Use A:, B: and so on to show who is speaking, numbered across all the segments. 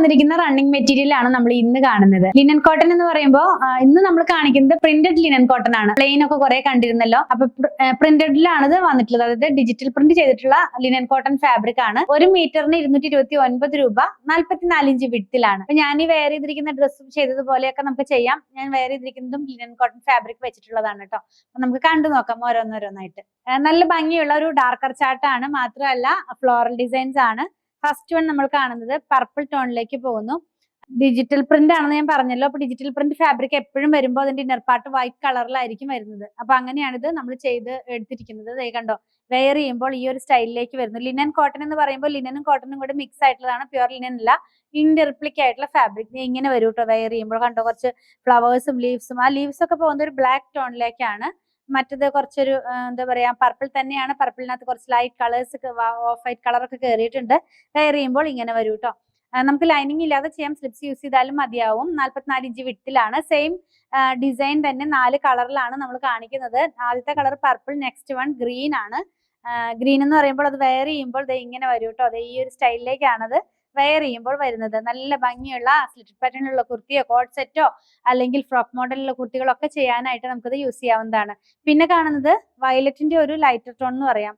A: വന്നിരിക്കുന്ന running material ആണ് നമ്മൾ ഇന്ന് കാണുന്നത്. ലിനൻ കോട്ടൺ എന്ന് പറയുമ്പോൾ ഇന്ന് നമ്മൾ കാണിക്കുന്നത് പ്രിന്റഡ് ലിനൻ കോട്ടൺ ആണ്. പ്ലെയിൻ ഒക്കെ കുറെ കണ്ടിരുന്നല്ലോ. അപ്പൊ പ്രിന്റഡിലാണ് ഇത് വന്നിട്ടുള്ളത്. അതായത് ഡിജിറ്റൽ പ്രിന്റ് ചെയ്തിട്ടുള്ള ലിനൻ കോട്ടൺ ഫാബ്രിക് ആണ്. 1 മീറ്ററിന് 229 രൂപ, 44 ഇഞ്ച് വിഡ്ത്തിലാണ്. അപ്പൊ ഞാൻ ഈ വെയർ ചെയ്തിരിക്കുന്ന ഡ്രസ്സും ചെയ്തതുപോലെയൊക്കെ നമുക്ക് ചെയ്യാം. ഞാൻ വെയർ ചെയ്തിരിക്കുന്നതും ലിനൻ കോട്ടൺ ഫാബ്രിക് വെച്ചിട്ടുള്ളതാണ് കേട്ടോ. അപ്പൊ നമുക്ക് കണ്ടു നോക്കാം ഓരോന്നോരോന്നായിട്ട്. നല്ല ഭംഗിയുള്ള ഒരു ഡാർക്കർ ചാർട്ട് ആണ്. മാത്രമല്ല ഫ്ലോറൽ ഡിസൈൻസ് ആണ്. ഫസ്റ്റ് വൺ നമ്മൾ കാണുന്നത് പർപ്പിൾ ടോണിലേക്ക് പോകുന്നു. ഡിജിറ്റൽ പ്രിന്റ് ആണെന്ന് ഞാൻ പറഞ്ഞല്ലോ. അപ്പൊ ഡിജിറ്റൽ പ്രിന്റ് ഫാബ്രിക് എപ്പോഴും വരുമ്പോൾ അതിന്റെ ഇന്നർ പാർട്ട് വൈറ്റ് കളറിലായിരിക്കും വരുന്നത്. അപ്പൊ അങ്ങനെയാണിത് നമ്മൾ ചെയ്ത് എടുത്തിരിക്കുന്നത്. കണ്ടോ, വെയർ ചെയ്യുമ്പോൾ ഈ ഒരു സ്റ്റൈലിലേക്ക് വരുന്നു. ലിനൻ കോട്ടൺ എന്ന് പറയുമ്പോൾ ലിനനും കോട്ടണും കൂടെ മിക്സ് ആയിട്ടുള്ളതാണ്. പ്യുവർ ലിനൻ അല്ല, ഇൻഡെർപ്ലിക് ആയിട്ടുള്ള ഫാബ്രിക്. ഇങ്ങനെ വരും കേട്ടോ വെയർ ചെയ്യുമ്പോൾ. കണ്ടോ, കുറച്ച് ഫ്ലവേഴ്സും ലീവ്സും. ആ ലീവ്സ് ഒക്കെ പോകുന്ന ഒരു ബ്ലാക്ക് ടോണിലേക്കാണ്. മറ്റത് കുറച്ചൊരു എന്താ പറയാ, പർപ്പിൾ തന്നെയാണ്. പർപ്പിളിനകത്ത് കുറച്ച് ലൈറ്റ് കളേഴ്സ്, ഓഫ് വൈറ്റ് കളറൊക്കെ കയറിയിട്ടുണ്ട്. വെയർ ചെയ്യുമ്പോൾ ഇങ്ങനെ വരും കേട്ടോ. നമുക്ക് ലൈനിങ് ഇല്ലാതെ ചെയ്യാം. സ്ലിപ്സ് യൂസ് ചെയ്താലും മതിയാവും. 44 ഇഞ്ച് വിഡ്ത്തിലാണ്. സെയിം ഡിസൈൻ തന്നെ 4 കളറിലാണ് നമ്മൾ കാണിക്കുന്നത്. ആദ്യത്തെ colour purple, next one green ആണ്. ഗ്രീൻ എന്ന് പറയുമ്പോൾ അത് വെയർ ചെയ്യുമ്പോൾ ഇങ്ങനെ വരും കേട്ടോ. അത് ഈ ഒരു സ്റ്റൈലിലേക്കാണത് വെയർ ചെയ്യുമ്പോൾ വരുന്നത്. നല്ല ഭംഗിയുള്ള സ്ലിറ്റ് പാറ്റേണിലുള്ള കുർത്തിയോ കോട്ട് സെറ്റോ അല്ലെങ്കിൽ ഫ്രോക്ക് മോഡലിലുള്ള കുർത്തികളൊക്കെ ചെയ്യാനായിട്ട് നമുക്കത് യൂസ് ചെയ്യാവുന്നതാണ്. പിന്നെ കാണുന്നത് വയലറ്റിന്റെ ഒരു ലൈറ്റർ ടോൺ എന്ന് പറയാം.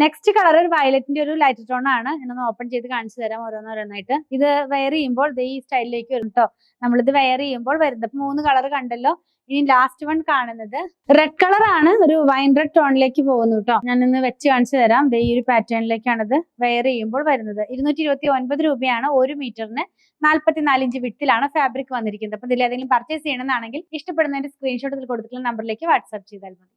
A: നെക്സ്റ്റ് കളർ ഒരു വയലറ്റിന്റെ ഒരു ലൈറ്റർ ടോൺ ആണ്. ഞാനൊന്ന് ഓപ്പൺ ചെയ്ത് കാണിച്ചു തരാം ഓരോന്നോരോന്നായിട്ട്. ഇത് വെയർ ചെയ്യുമ്പോൾ ഈ സ്റ്റൈലിലേക്ക് വരും കേട്ടോ. നമ്മളിത് വെയർ ചെയ്യുമ്പോൾ വരുന്നത് 3 കളർ കണ്ടല്ലോ. ഇനി ലാസ്റ്റ് വൺ കാണുന്നത് റെഡ് കളർ ആണ്. ഒരു വൈൻ റെഡ് ടോണിലേക്ക് പോകുന്നു കേട്ടോ. ഞാനിന്ന് വെച്ച് കാണിച്ചു തരാം. ഈ ഒരു പാറ്റേണിലേക്കാണ് ഇത് വെയർ ചെയ്യുമ്പോൾ വരുന്നത്. 229 രൂപയാണ്. 1 മീറ്ററിന് 44 ഇഞ്ച് വിഡ്ത്തിലാണ് ഫാബ്രിക് വന്നിരിക്കുന്നത്. അപ്പൊ ഇതിൽ ഏതെങ്കിലും പർച്ചേസ് ചെയ്യണമെന്നാണെങ്കിൽ ഇഷ്ടപ്പെടുന്നതിന്റെ സ്ക്രീൻഷോട്ട് ഇതിൽ കൊടുത്തിട്ടുള്ള നമ്പറിലേക്ക് വാട്സ്ആപ്പ് ചെയ്താൽ മതി.